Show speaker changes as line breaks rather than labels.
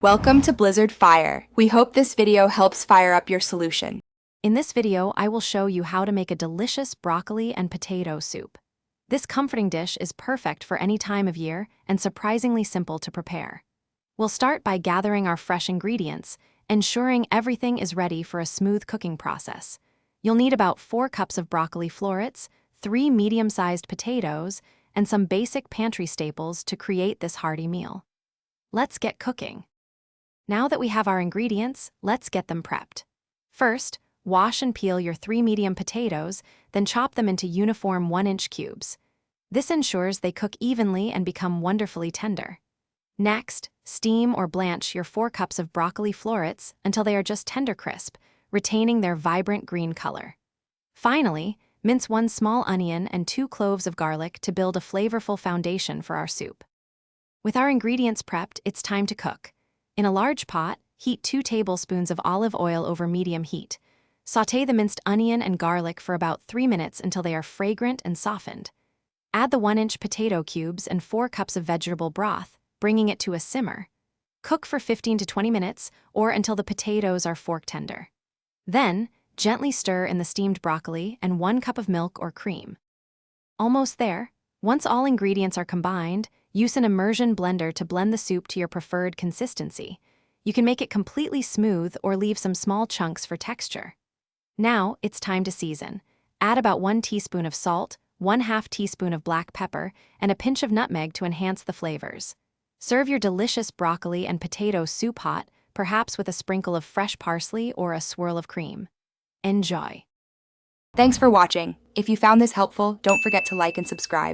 Welcome to Blizzard Fire. We hope this video helps fire up your solution.
In this video, I will show you how to make a delicious broccoli and potato soup. This comforting dish is perfect for any time of year and surprisingly simple to prepare. We'll start by gathering our fresh ingredients, ensuring everything is ready for a smooth cooking process. You'll need about 4 cups of broccoli florets, 3 medium-sized potatoes, and some basic pantry staples to create this hearty meal. Let's get cooking. Now that we have our ingredients, let's get them prepped. First, wash and peel your 3 medium potatoes, then chop them into uniform 1-inch cubes. This ensures they cook evenly and become wonderfully tender. Next, steam or blanch your 4 cups of broccoli florets until they are just tender crisp, retaining their vibrant green color. Finally, mince 1 small onion and 2 cloves of garlic to build a flavorful foundation for our soup. With our ingredients prepped, it's time to cook. In a large pot, heat 2 tablespoons of olive oil over medium heat. Sauté the minced onion and garlic for about 3 minutes until they are fragrant and softened. Add the 1-inch potato cubes and 4 cups of vegetable broth, bringing it to a simmer. Cook for 15 to 20 minutes or until the potatoes are fork tender. Then, gently stir in the steamed broccoli and 1 cup of milk or cream. Almost there. Once all ingredients are combined, use an immersion blender to blend the soup to your preferred consistency. You can make it completely smooth or leave some small chunks for texture. Now, it's time to season. Add about 1 teaspoon of salt, 1/2 teaspoon of black pepper, and a pinch of nutmeg to enhance the flavors. Serve your delicious broccoli and potato soup hot, perhaps with a sprinkle of fresh parsley or a swirl of cream. Enjoy!
Thanks for watching. If you found this helpful, don't forget to like and subscribe.